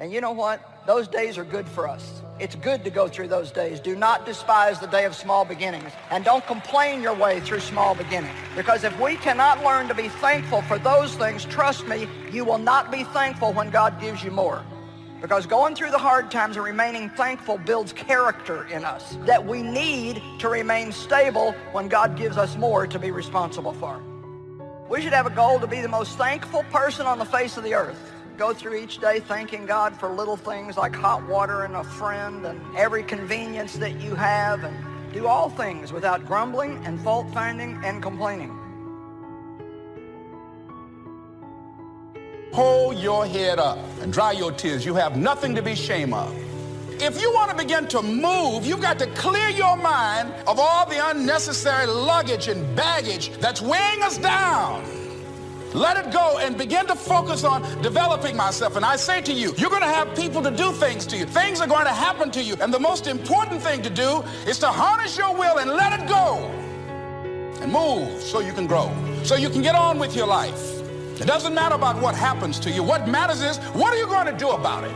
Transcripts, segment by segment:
And you know what? Those days are good for us. It's good to go through those days. Do not despise the day of small beginnings. And don't complain your way through small beginnings. Because if we cannot learn to be thankful for those things, trust me, you will not be thankful when God gives you more. Because going through the hard times and remaining thankful builds character in us that we need to remain stable when God gives us more to be responsible for. We should have a goal to be the most thankful person on the face of the earth. Go through each day thanking God for little things like hot water and a friend and every convenience that you have, and do all things without grumbling and fault-finding and complaining. Hold your head up and dry your tears. You have nothing to be ashamed of. If you want to begin to move, you've got to clear your mind of all the unnecessary luggage and baggage that's weighing us down. Let it go and begin to focus on developing myself. And I say to you, you're going to have people to do things to you. Things are going to happen to you. And the most important thing to do is to harness your will and let it go. And move so you can grow, so you can get on with your life. It doesn't matter about what happens to you. What matters is, what are you going to do about it?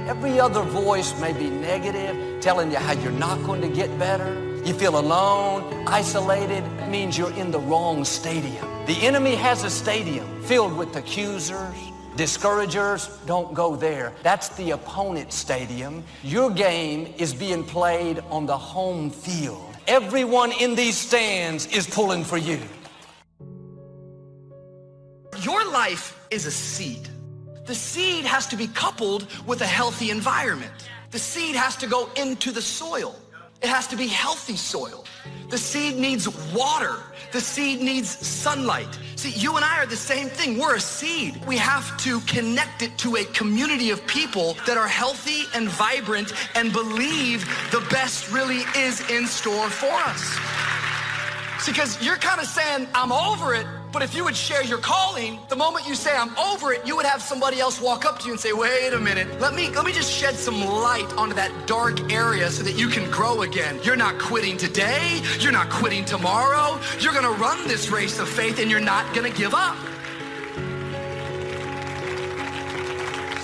Every other voice may be negative, telling you how you're not going to get better. You feel alone, isolated. It means you're in the wrong stadium. The enemy has a stadium filled with accusers, discouragers. Don't go there. That's the opponent's stadium. Your game is being played on the home field. Everyone in these stands is pulling for you. Your life is a seed. The seed has to be coupled with a healthy environment. The seed has to go into the soil. It has to be healthy soil. The seed needs water. The seed needs sunlight. See, you and I are the same thing. We're a seed. We have to connect it to a community of people that are healthy and vibrant and believe the best really is in store for us. See, because you're kind of saying, I'm over it. But if you would share your calling, the moment you say, I'm over it, you would have somebody else walk up to you and say, wait a minute, let me just shed some light onto that dark area so that you can grow again. You're not quitting today. You're not quitting tomorrow. You're going to run this race of faith and you're not going to give up.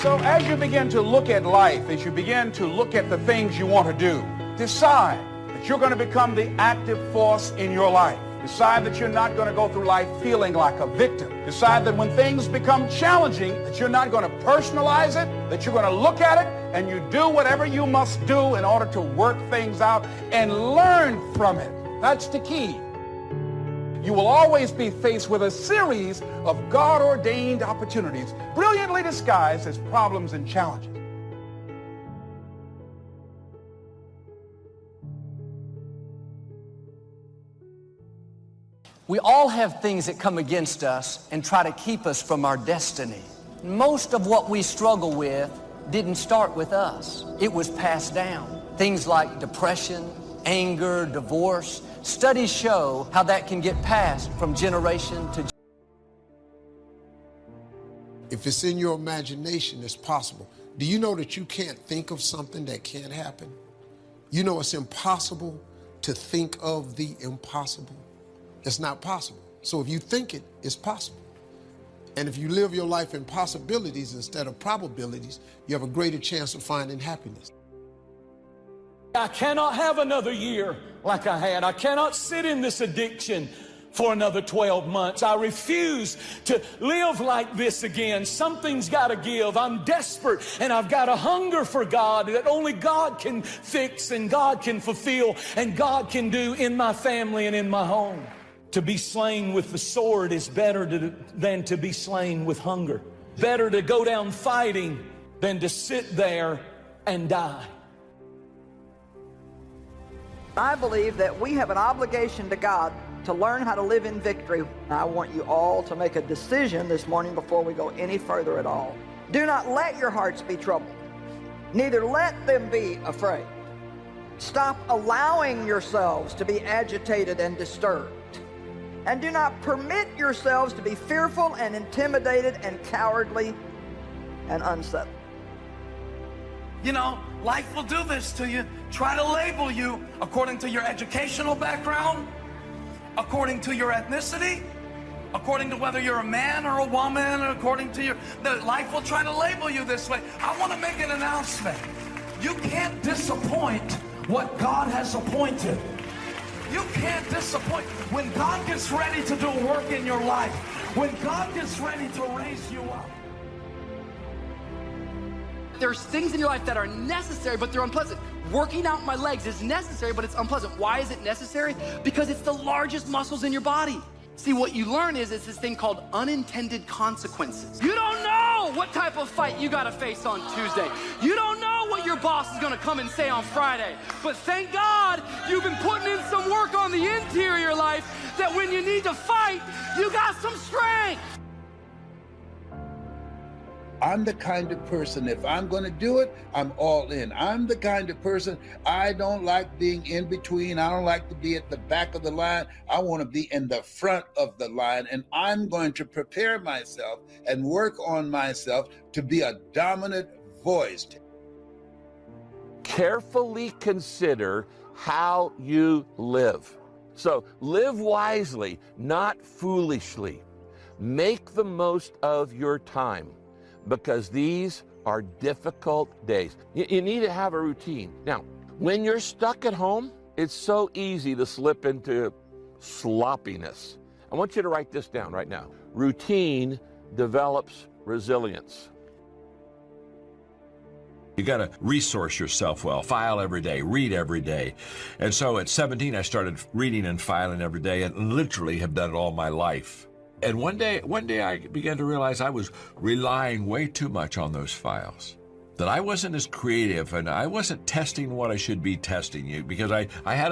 So as you begin to look at life, as you begin to look at the things you want to do, decide that you're going to become the active force in your life. Decide that you're not going to go through life feeling like a victim. Decide that when things become challenging, that you're not going to personalize it, that you're going to look at it, and you do whatever you must do in order to work things out and learn from it. That's the key. You will always be faced with a series of God-ordained opportunities, brilliantly disguised as problems and challenges. We all have things that come against us and try to keep us from our destiny. Most of what we struggle with didn't start with us. It was passed down. Things like depression, anger, divorce. Studies show how that can get passed from generation to generation. If it's in your imagination, it's possible. Do you know that you can't think of something that can't happen? You know it's impossible to think of the impossible. It's not possible. So if you think it, it's possible. And if you live your life in possibilities instead of probabilities, you have a greater chance of finding happiness. I cannot have another year like I had. I cannot sit in this addiction for another 12 months. I refuse to live like this again. Something's got to give. I'm desperate and I've got a hunger for God that only God can fix and God can fulfill and God can do in my family and in my home. To be slain with the sword is better than to be slain with hunger. Better to go down fighting than to sit there and die. I believe that we have an obligation to God to learn how to live in victory. I want you all to make a decision this morning before we go any further at all. Do not let your hearts be troubled. Neither let them be afraid. Stop allowing yourselves to be agitated and disturbed. And do not permit yourselves to be fearful and intimidated and cowardly and unsettled. You know, life will do this to you. Try to label you according to your educational background, according to your ethnicity, according to whether you're a man or a woman, or according to life will try to label you this way. I want to make an announcement. You can't disappoint what God has appointed. You can't disappoint. When God gets ready to do a work in your life, when God gets ready to raise you up. There's things in your life that are necessary, but they're unpleasant. Working out my legs is necessary, but it's unpleasant. Why is it necessary? Because it's the largest muscles in your body. See, what you learn is it's this thing called unintended consequences. You don't know what type of fight you got to face on Tuesday. You don't know what your boss is going to come and say on Friday. But thank God you've been putting in some work on the interior life that when you need to fight, you got some strength. I'm the kind of person, if I'm going to do it, I'm all in. I'm the kind of person, I don't like being in between. I don't like to be at the back of the line. I want to be in the front of the line, and I'm going to prepare myself and work on myself to be a dominant voice. Carefully consider how you live. So live wisely, not foolishly. Make the most of your time, because these are difficult days. You need to have a routine. Now, when you're stuck at home, it's so easy to slip into sloppiness. I want you to write this down right now. Routine develops resilience. You got to resource yourself well, file every day, read every day. And so at 17, I started reading and filing every day, and literally have done it all my life. And one day I began to realize I was relying way too much on those files, that I wasn't as creative and I wasn't testing what I should be testing, because I had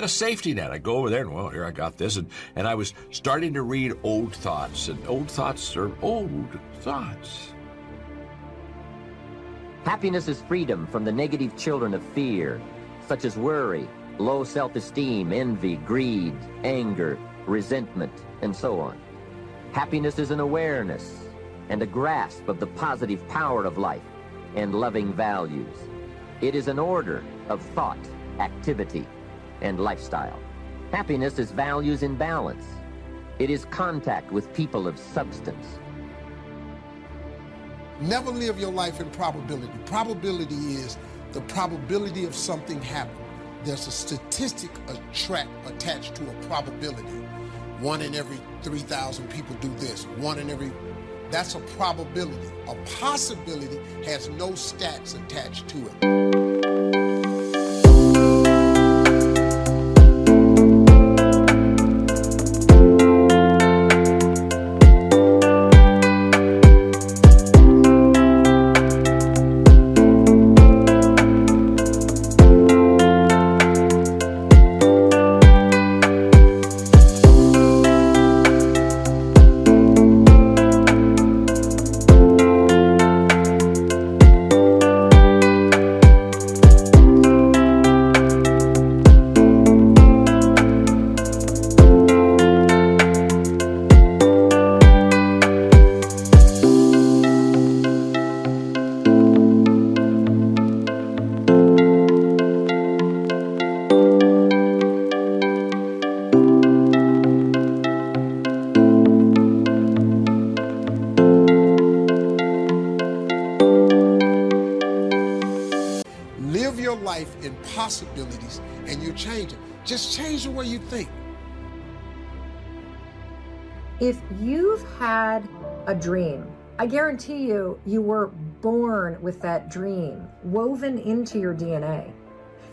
a safety net. I go over there and, well, here I got this, and I was starting to read old thoughts, and old thoughts are old thoughts. Happiness is freedom from the negative children of fear, such as worry, low self-esteem, envy, greed, anger, resentment, and so on. Happiness is an awareness and a grasp of the positive power of life and loving values. It is an order of thought, activity, and lifestyle. Happiness is values in balance. It is contact with people of substance. Never live your life in probability. Probability is the probability of something happening. There's a statistic attached to a probability. 1 in every 3,000 people do this. That's a probability. A possibility has no stats attached to it. Live your life in possibilities and you're changing. Just change the way you think. If you've had a dream, I guarantee you, you were born with that dream woven into your DNA.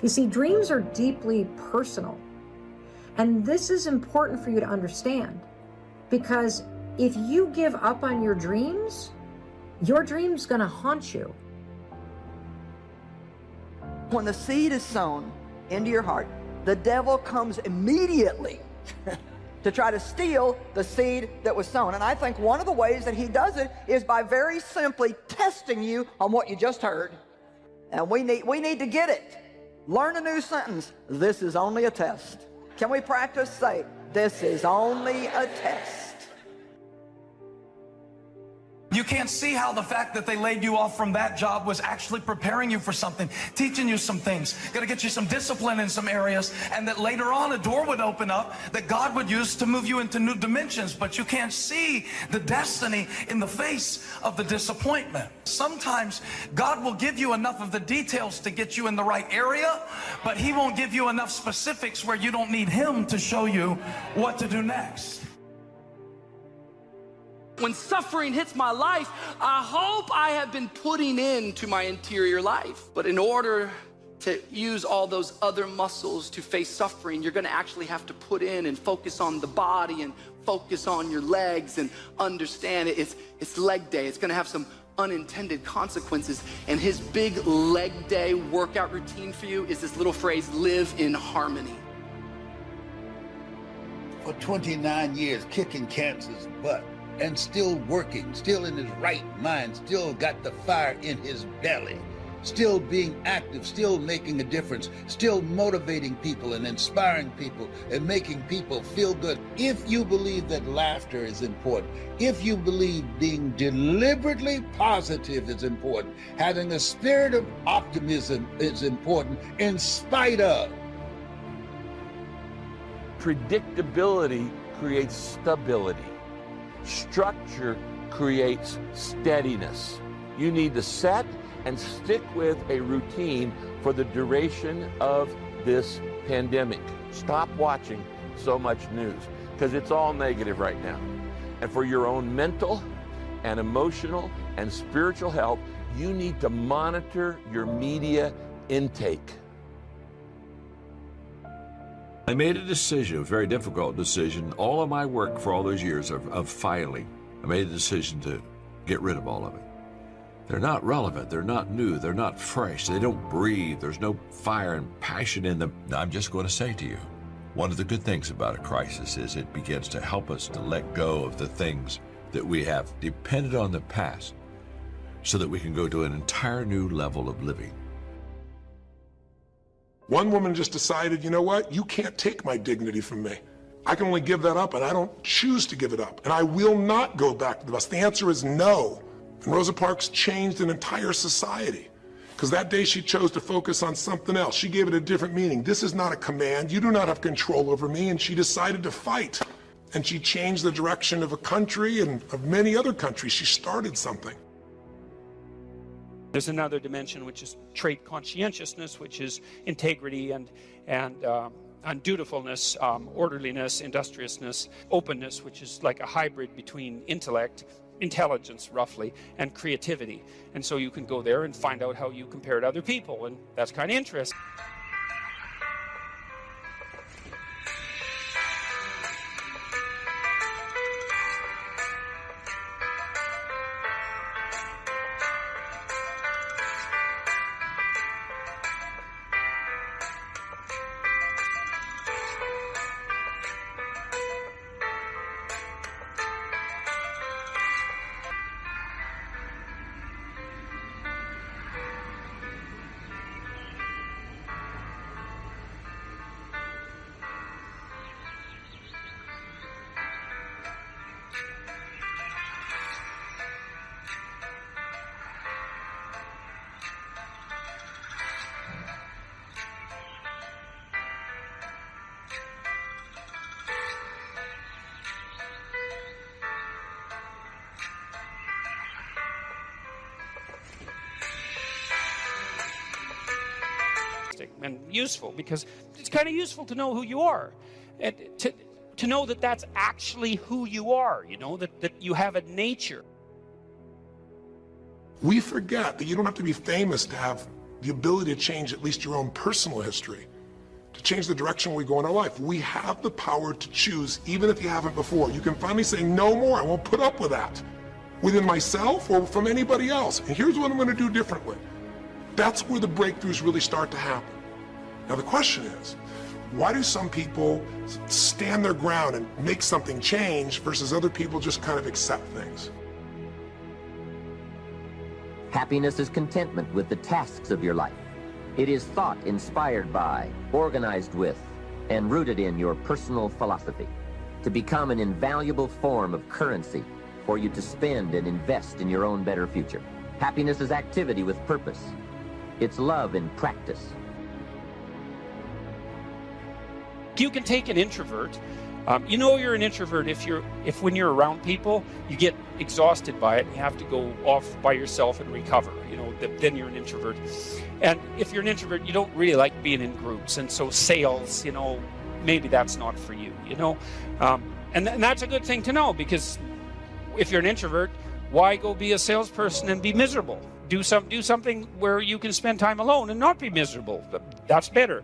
You see, dreams are deeply personal. And this is important for you to understand, because if you give up on your dream's gonna haunt you. When the seed is sown into your heart, the devil comes immediately to try to steal the seed that was sown. And I think one of the ways that he does it is by very simply testing you on what you just heard. And we need to get it. Learn a new sentence. This is only a test. Can we practice? Say, this is only a test. You can't see how the fact that they laid you off from that job was actually preparing you for something, teaching you some things, going to get you some discipline in some areas, and that later on a door would open up that God would use to move you into new dimensions. But you can't see the destiny in the face of the disappointment. Sometimes God will give you enough of the details to get you in the right area, but He won't give you enough specifics where you don't need Him to show you what to do next. When suffering hits my life, I hope I have been putting into my interior life. But in order to use all those other muscles to face suffering, you're going to actually have to put in and focus on the body and focus on your legs and understand it. It's leg day. It's going to have some unintended consequences. And His big leg day workout routine for you is this little phrase, live in harmony. For 29 years, kicking cancer's butt and still working, still in his right mind, still got the fire in his belly, still being active, still making a difference, still motivating people and inspiring people and making people feel good. If you believe that laughter is important, if you believe being deliberately positive is important, having a spirit of optimism is important in spite of. Predictability creates stability. Structure creates steadiness. You need to set and stick with a routine for the duration of this pandemic. Stop watching so much news because it's all negative right now. And for your own mental and emotional and spiritual health, you need to monitor your media intake. I made a decision, a very difficult decision. All of my work for all those years of filing, I made a decision to get rid of all of it. They're not relevant, they're not new, they're not fresh, they don't breathe, there's no fire and passion in them. I'm just going to say to you, one of the good things about a crisis is it begins to help us to let go of the things that we have depended on the past so that we can go to an entire new level of living. One woman just decided, you know what, you can't take my dignity from me. I can only give that up, and I don't choose to give it up. And I will not go back to the bus. The answer is no. And Rosa Parks changed an entire society because that day she chose to focus on something else. She gave it a different meaning. This is not a command. You do not have control over me. And she decided to fight. And she changed the direction of a country and of many other countries. She started something. There's another dimension, which is trait conscientiousness, which is integrity and dutifulness, orderliness, industriousness, openness, which is like a hybrid between intellect, intelligence roughly, and creativity. And so you can go there and find out how you compare to other people, and that's kind of interesting. And useful because it's kind of useful to know who you are and to know that that's actually who you are, you know, that you have a nature. We forget that you don't have to be famous to have the ability to change at least your own personal history, to change the direction we go in our life. We have the power to choose, even if you haven't before. You can finally say, no more, I won't put up with that, within myself or from anybody else. And here's what I'm going to do differently. That's where the breakthroughs really start to happen. Now the question is, why do some people stand their ground and make something change versus other people just kind of accept things? Happiness is contentment with the tasks of your life. It is thought inspired by, organized with, and rooted in your personal philosophy to become an invaluable form of currency for you to spend and invest in your own better future. Happiness is activity with purpose. It's love in practice. You can take an introvert. You know you're an introvert if when you're around people, you get exhausted by it and you have to go off by yourself and recover. You know, then you're an introvert. And if you're an introvert, you don't really like being in groups. And so sales, you know, maybe that's not for you, you know. And that's a good thing to know, because if you're an introvert, why go be a salesperson and be miserable? Do something where you can spend time alone and not be miserable. That's better.